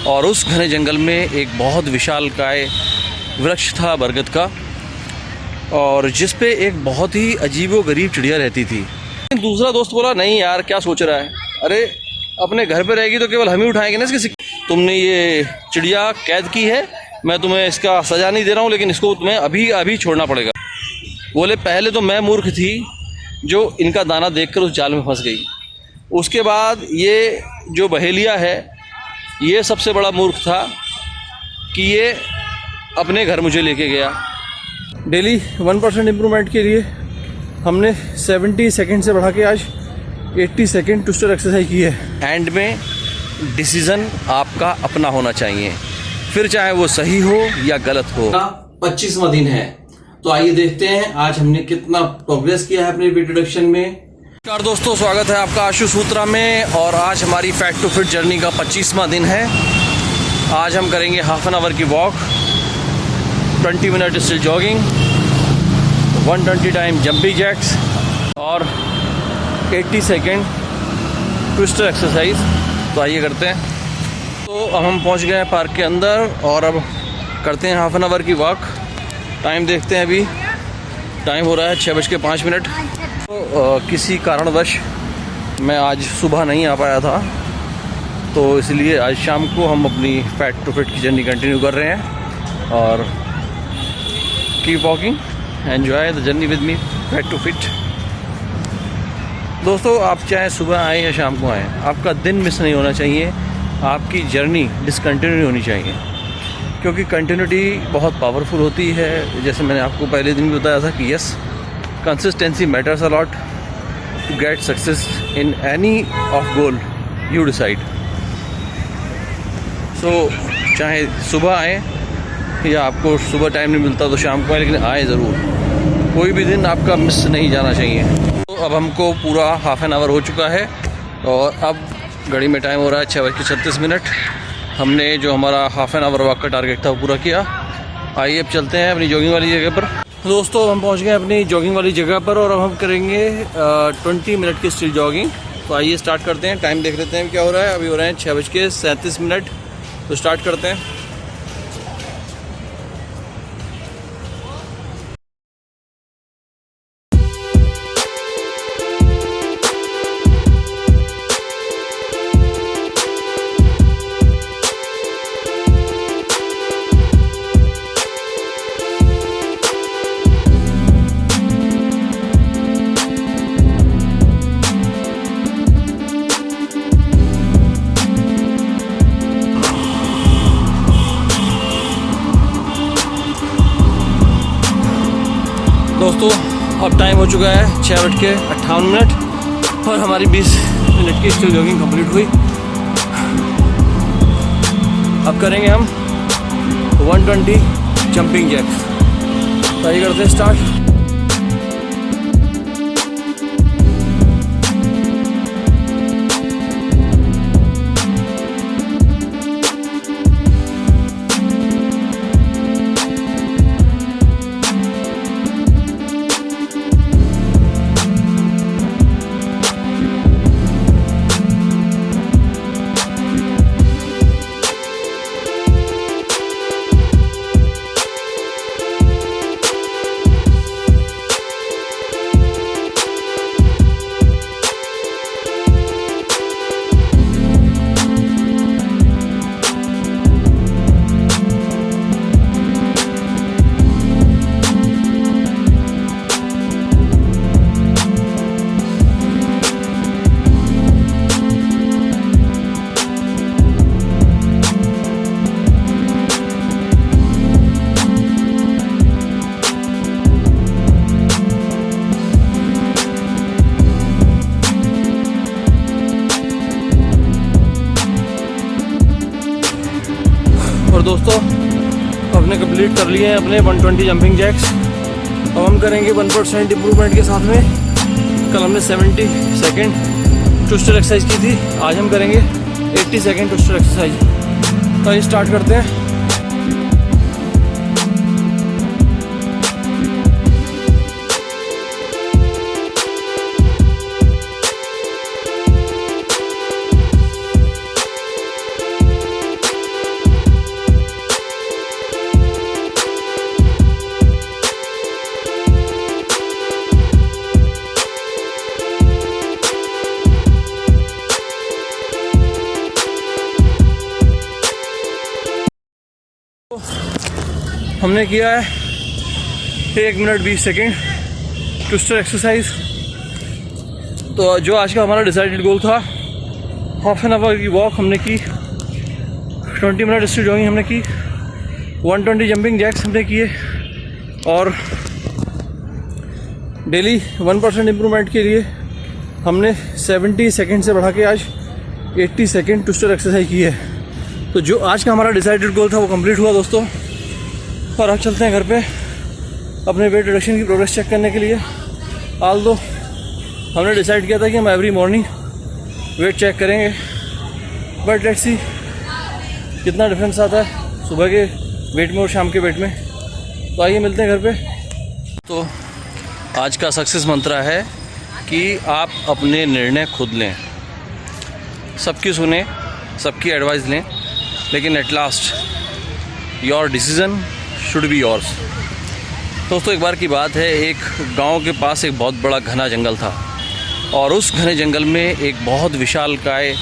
और उस घने जंगल में एक बहुत विशालकाय वृक्ष था बरगद का, और जिस पे एक बहुत ही अजीबोगरीब चिड़िया रहती थी। दूसरा दोस्त बोला, नहीं यार क्या सोच रहा है, अरे अपने घर पे रहेगी तो केवल हम ही उठाएंगे ना इसकी। तुमने ये चिड़िया कैद की है, मैं तुम्हें इसका सज़ा नहीं दे रहा हूँ, लेकिन इसको तुम्हें अभी अभी छोड़ना पड़ेगा। बोले पहले तो मैं मूर्ख थी जो इनका दाना देखकर उस जाल में फंस गई, उसके बाद ये जो बहेलिया है ये सबसे बड़ा मूर्ख था कि ये अपने घर मुझे लेके गया। डेली 1% इम्प्रूवमेंट के लिए हमने 70 सेकंड से बढ़ा के आज 80 सेकंड ट्विस्टर एक्सरसाइज की है। एंड में डिसीज़न आपका अपना होना चाहिए, फिर चाहे वो सही हो या गलत हो। 25वां दिन है, तो आइए देखते हैं आज हमने कितना प्रोग्रेस किया है अपने वेट रिडक्शन में। नमस्कार दोस्तों, स्वागत है आपका आशु सूत्रा में, और आज हमारी फैट टू फिट जर्नी का 25वां दिन है। आज हम करेंगे हाफ एन आवर की walk, 20 minute still jogging, 120 time jumping jacks और 80 सेकेंड ट्विस्टर एक्सरसाइज। तो आइए करते हैं। तो अब हम पहुंच गए हैं पार्क के अंदर और अब करते हैं हाफ एन आवर की वॉक। टाइम देखते हैं, अभी टाइम हो रहा है 6:05। तो किसी कारणवश मैं आज सुबह नहीं आ पाया था, तो इसलिए आज शाम को हम अपनी फैट टू फिट की जर्नी कंटिन्यू कर रहे हैं। और keep walking, enjoy the journey with me, fat to fit. दोस्तों, आप चाहे सुबह आएँ या शाम को आएँ, आपका दिन मिस नहीं होना चाहिए, आपकी जर्नी डिसकंटिन्यू होनी चाहिए, क्योंकि कंटिन्यूटी बहुत पावरफुल होती है। जैसे मैंने आपको पहले दिन भी बताया था कि yes, consistency matters a lot to get success in any of goal you decide. So चाहे सुबह आए या आपको सुबह टाइम नहीं मिलता तो शाम को आए, लेकिन आए ज़रूर। कोई भी दिन आपका मिस नहीं जाना चाहिए। तो अब हमको पूरा हाफ एन आवर हो चुका है और अब घड़ी में टाइम हो रहा है 6:36। हमने जो हमारा हाफ एन आवर वॉक का टारगेट था वो पूरा किया। आइए अब चलते हैं अपनी जॉगिंग वाली जगह पर। दोस्तों, हम पहुंच गए अपनी जॉगिंग वाली जगह पर और अब हम करेंगे 20 मिनट की स्टिल जॉगिंग। तो आइए स्टार्ट करते हैं। टाइम देख लेते हैं क्या हो रहा है। अभी हो रहे हैं 6:37। तो स्टार्ट करते हैं। दोस्तों, अब टाइम हो चुका है 6:58 और हमारी 20 मिनट की स्टिल जॉगिंग कंप्लीट हुई। अब करेंगे हम 120 जंपिंग जैक्स। तो आइए करते हैं स्टार्ट। और दोस्तों, हमने कंप्लीट कर लिए हैं अपने 120 जंपिंग जैक्स। अब हम करेंगे 1% इम्प्रूवमेंट के साथ में। कल हमने 70 सेकेंड ट्विस्टर एक्सरसाइज की थी, आज हम करेंगे 80 सेकेंड ट्विस्टर एक्सरसाइज। तो ये स्टार्ट करते हैं। हमने किया है 1 मिनट 20 सेकेंड ट्विस्टर एक्सरसाइज। तो जो आज का हमारा डिसाइडेड गोल था, हाफ एन आवर की वॉक हमने की, 20 मिनट स्ट्रीट जॉगिंग हमने की, 120 जंपिंग जैक्स हमने किए और डेली 1% इम्प्रूवमेंट के लिए हमने 70 सेकेंड से बढ़ा के आज 80 सेकेंड ट्विस्टर एक्सरसाइज की है। तो जो आज का हमारा डिसाइडेड गोल था वो कंप्लीट हुआ दोस्तों। और अब चलते हैं घर पे अपने वेट रिडक्शन की प्रोग्रेस चेक करने के लिए। आल्दो हमने डिसाइड किया था कि हम एवरी मॉर्निंग वेट चेक करेंगे, बट लेट्स सी कितना डिफरेंस आता है सुबह के वेट में और शाम के वेट में। तो आइए मिलते हैं घर पे। तो आज का सक्सेस मंत्र है कि आप अपने निर्णय खुद लें, सबकी सुने, सबकी एडवाइस लें, लेकिन at last your decision should be yours. दोस्तों एक बार की बात है, एक गांव के पास एक बहुत बड़ा घना जंगल था और उस घने जंगल में एक बहुत विशालकाय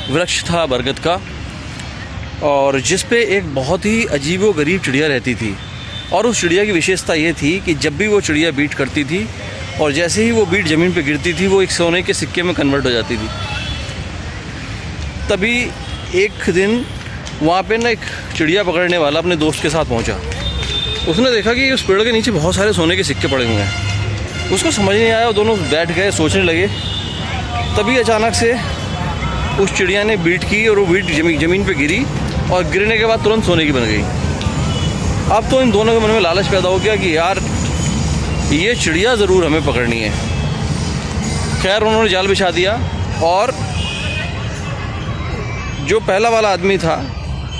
वृक्ष था बरगद का, और जिस पे एक बहुत ही अजीबोगरीब चिड़िया रहती थी। और उस चिड़िया की विशेषता ये थी कि जब भी वो चिड़िया बीट करती थी और जैसे ही वो बीट ज़मीन पे गिरती थी वो एक सोने के सिक्के में कन्वर्ट हो जाती थी। तभी एक दिन वहाँ पे ना एक चिड़िया पकड़ने वाला अपने दोस्त के साथ पहुँचा। उसने देखा कि उस पेड़ के नीचे बहुत सारे सोने के सिक्के पड़े हुए हैं। उसको समझ नहीं आया, दोनों बैठ गए सोचने लगे। तभी अचानक से उस चिड़िया ने बीट की और वो बीट ज़मीन पे गिरी और गिरने के बाद तुरंत सोने की बन गई। अब तो इन दोनों के मन में लालच पैदा हो गया कि यार ये चिड़िया ज़रूर हमें पकड़नी है। खैर उन्होंने जाल बिछा दिया और जो पहला वाला आदमी था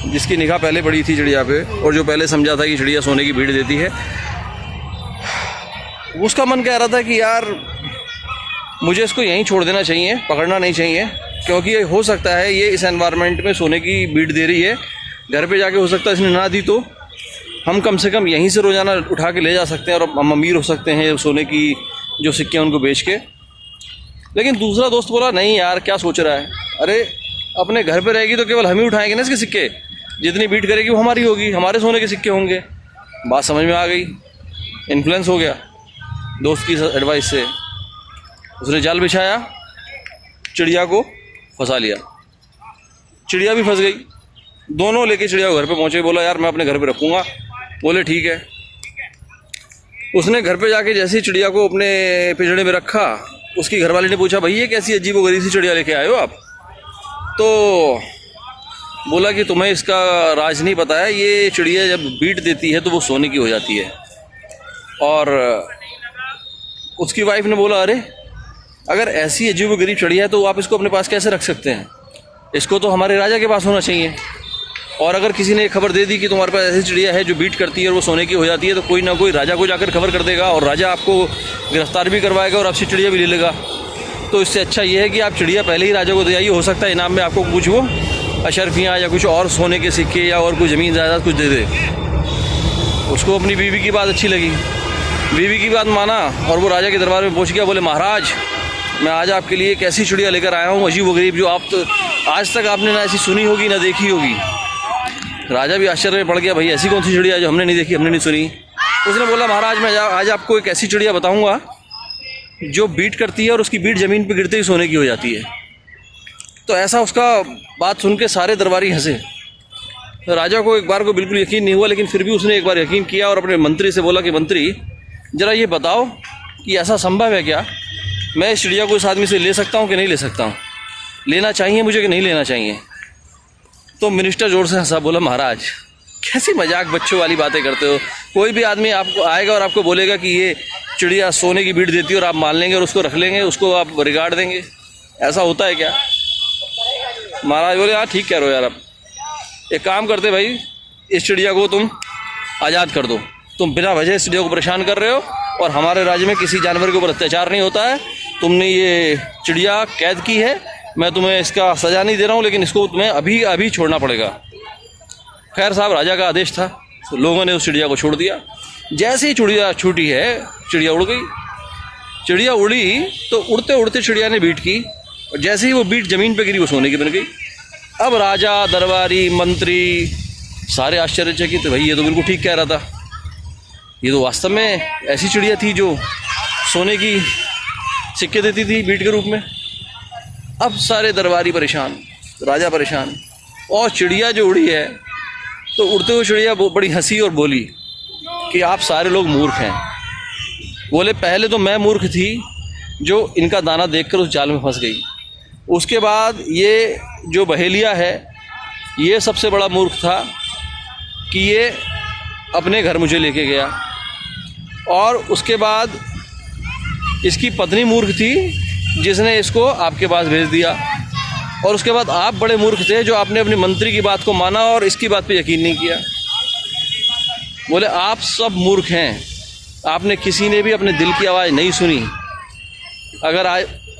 जिसकी निगाह पहले पड़ी थी चिड़िया पे और जो पहले समझा था कि चिड़िया सोने की बीट देती है, उसका मन कह रहा था कि यार मुझे इसको यहीं छोड़ देना चाहिए, पकड़ना नहीं चाहिए, क्योंकि ये हो सकता है ये इस एनवायरनमेंट में सोने की बीट दे रही है, घर पे जाके हो सकता है इसने ना दी तो हम कम से कम यहीं से रोज़ाना उठा के ले जा सकते हैं और हम अमीर हो सकते हैं सोने की जो सिक्के हैं उनको बेच के। लेकिन दूसरा दोस्त बोला नहीं यार क्या सोच रहा है, अरे अपने घर पे रहेगी तो केवल हम ही उठाएंगे ना इसके सिक्के, जितनी बीट करेगी वो हमारी होगी, हमारे सोने के सिक्के होंगे। बात समझ में आ गई, इन्फ्लुएंस हो गया दोस्त की एडवाइस से। उसने जाल बिछाया, चिड़िया को फंसा लिया, चिड़िया भी फंस गई। दोनों लेके चिड़िया को घर पे पहुँचे, बोला यार मैं अपने घर पे रखूँगा। बोले ठीक है। उसने घर पे जाके जैसे ही चिड़िया को अपने पिंजड़े में रखा, उसकी घरवाली ने पूछा भाई ये कैसी अजीबोगरीब सी चिड़िया लेके आए हो आप? तो बोला कि तुम्हें इसका राज नहीं पता है, ये चिड़िया जब बीट देती है तो वो सोने की हो जाती है। और उसकी वाइफ ने बोला अरे अगर ऐसी अजीबोगरीब चिड़िया है तो आप इसको अपने पास कैसे रख सकते हैं, इसको तो हमारे राजा के पास होना चाहिए। और अगर किसी ने खबर दे दी कि तुम्हारे पास ऐसी चिड़िया है जो बीट करती है और वो सोने की हो जाती है, तो कोई ना कोई राजा को जाकर खबर कर देगा और राजा आपको गिरफ्तार भी करवाएगा और आपसे चिड़िया भी ले लेगा। तो इससे अच्छा ये है कि आप चिड़िया पहले ही राजा को दे आइए, हो सकता है इनाम में आपको कुछ वो अशरफियाँ या कुछ और सोने के सिक्के या और कुछ ज़मीन जायदाद कुछ दे दे। उसको अपनी बीवी की बात अच्छी लगी, बीवी की बात माना और वो राजा के दरबार में पहुँच गया। बोले महाराज मैं आज आपके लिए एक ऐसी चिड़िया लेकर आया हूँ अजीबोगरीब जो आप तो आज तक आपने ना ऐसी सुनी होगी ना देखी होगी। राजा भी आश्चर्य में पड़ गया, भाई ऐसी कौन सी चिड़िया जो हमने नहीं देखी, हमने नहीं सुनी। उसने बोला महाराज मैं आज आपको एक ऐसी चिड़िया बताऊंगा जो बीट करती है और उसकी बीट ज़मीन पे गिरते ही सोने की हो जाती है। तो ऐसा उसका बात सुन के सारे दरबारी हंसे। तो राजा को एक बार को बिल्कुल यकीन नहीं हुआ, लेकिन फिर भी उसने एक बार यकीन किया और अपने मंत्री से बोला कि मंत्री ज़रा ये बताओ कि ऐसा संभव है क्या, मैं इस चिड़िया को इस आदमी से ले सकता हूँ कि नहीं ले सकता हूँ, लेना चाहिए मुझे कि नहीं लेना चाहिए। तो मिनिस्टर जोर से हंसा, बोला महाराज कैसी मजाक बच्चों वाली बातें करते हो। कोई भी आदमी आपको आएगा और आपको बोलेगा कि ये चिड़िया सोने की बीट देती है और आप मान लेंगे और उसको रख लेंगे, उसको आप रिगार्ड देंगे, ऐसा होता है क्या? महाराज बोले हाँ ठीक कह रहे हो यार, आप एक काम करते भाई इस चिड़िया को तुम आज़ाद कर दो, तुम बिना वजह इस चिड़िया को परेशान कर रहे हो और हमारे राज्य में किसी जानवर के ऊपर अत्याचार नहीं होता है, तुमने ये चिड़िया कैद की है, मैं तुम्हें इसका सज़ा नहीं दे रहा हूँ, लेकिन इसको तुम्हें अभी अभी छोड़ना पड़ेगा। खैर साहब राजा का आदेश था, तो लोगों ने उस चिड़िया को छोड़ दिया। जैसे ही चिड़िया छूटी है चिड़िया उड़ गई। चिड़िया उड़ी तो उड़ते उड़ते चिड़िया ने बीट की और जैसे ही वो बीट ज़मीन पे गिरी वो सोने की बन गई। अब राजा, दरबारी, मंत्री सारे आश्चर्यचकित, भाई ये तो बिल्कुल ठीक कह रहा था, ये तो वास्तव में ऐसी चिड़िया थी जो सोने की सिक्के देती थी बीट के रूप में। अब सारे दरबारी परेशान, राजा परेशान, और चिड़िया जो उड़ी है तो उड़ते हुए चिड़िया बड़ी हंसी और बोली कि आप सारे लोग मूर्ख हैं। बोले पहले तो मैं मूर्ख थी जो इनका दाना देखकर उस जाल में फंस गई, उसके बाद ये जो बहेलिया है ये सबसे बड़ा मूर्ख था कि ये अपने घर मुझे लेके गया, और उसके बाद इसकी पत्नी मूर्ख थी जिसने इसको आपके पास भेज दिया, और उसके बाद आप बड़े मूर्ख थे जो आपने अपने मंत्री की बात को माना और इसकी बात पे यकीन नहीं किया। बोले आप सब मूर्ख हैं, आपने किसी ने भी अपने दिल की आवाज़ नहीं सुनी। अगर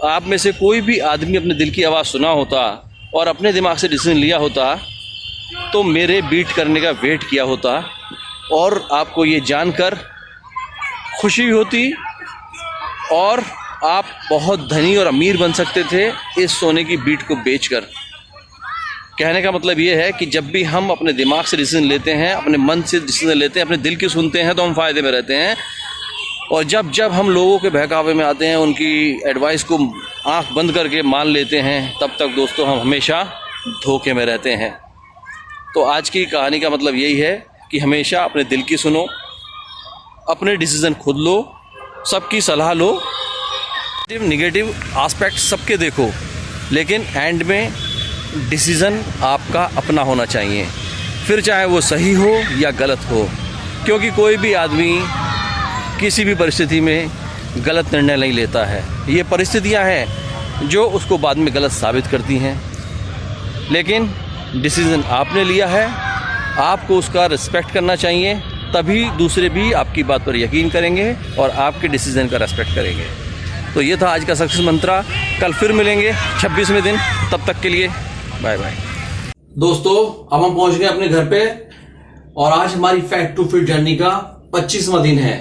आप में से कोई भी आदमी अपने दिल की आवाज़ सुना होता और अपने दिमाग से डिसीजन लिया होता तो मेरे बीट करने का वेट किया होता, और आपको ये जानकर खुशी भी होती और आप बहुत धनी और अमीर बन सकते थे इस सोने की बीट को बेचकर। कहने का मतलब ये है कि जब भी हम अपने दिमाग से डिसीजन लेते हैं, अपने मन से डिसीजन लेते हैं, अपने दिल की सुनते हैं तो हम फ़ायदे में रहते हैं, और जब जब हम लोगों के बहकावे में आते हैं, उनकी एडवाइस को आंख बंद करके मान लेते हैं, तब तक दोस्तों हम हमेशा धोखे में रहते हैं। तो आज की कहानी का मतलब यही है कि हमेशा अपने दिल की सुनो, अपने डिसीज़न खुद लो, सबकी सलाह लो, नेगेटिव एस्पेक्ट सबके देखो, लेकिन एंड में डिसीज़न आपका अपना होना चाहिए, फिर चाहे वो सही हो या गलत हो, क्योंकि कोई भी आदमी किसी भी परिस्थिति में गलत निर्णय नहीं लेता है। ये परिस्थितियां हैं जो उसको बाद में गलत साबित करती हैं, लेकिन डिसीज़न आपने लिया है, आपको उसका रिस्पेक्ट करना चाहिए, तभी दूसरे भी आपकी बात पर यकीन करेंगे और आपके डिसीज़न का रिस्पेक्ट करेंगे। तो ये था आज का सक्सेस मंत्रा। कल फिर मिलेंगे 26वें दिन, तब तक के लिए बाय बाय। दोस्तों अब हम पहुंच गए अपने घर पे, और आज हमारी फैट टू फिट जर्नी का 25वां दिन है।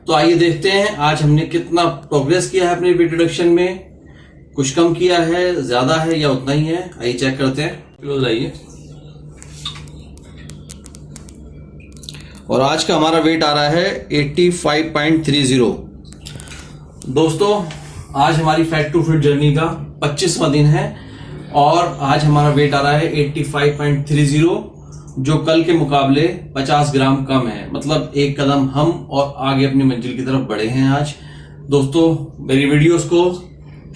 तो आइए देखते हैं आज हमने कितना प्रोग्रेस किया है अपने वेट रिडक्शन में, कुछ कम किया है, ज्यादा है या उतना ही है। आइए चेक करते हैं। क्लोज आइए। और आज का हमारा वेट आ रहा है 85.30। दोस्तों आज हमारी फैट टू फिट जर्नी का 25वां दिन है, और आज हमारा वेट आ रहा है 85.30, जो कल के मुकाबले 50 ग्राम कम है। मतलब एक कदम हम और आगे अपनी मंजिल की तरफ बढ़े हैं आज। दोस्तों मेरी वीडियोस को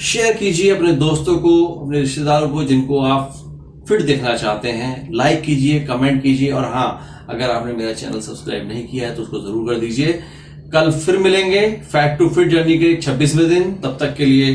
शेयर कीजिए अपने दोस्तों को, अपने रिश्तेदारों को जिनको आप फिट देखना चाहते हैं, लाइक कीजिए, कमेंट कीजिए, और हाँ अगर आपने मेरा चैनल सब्सक्राइब नहीं किया है तो उसको जरूर कर दीजिए। कल फिर मिलेंगे फैट टू फिट जर्नी के 26वें दिन, तब तक के लिए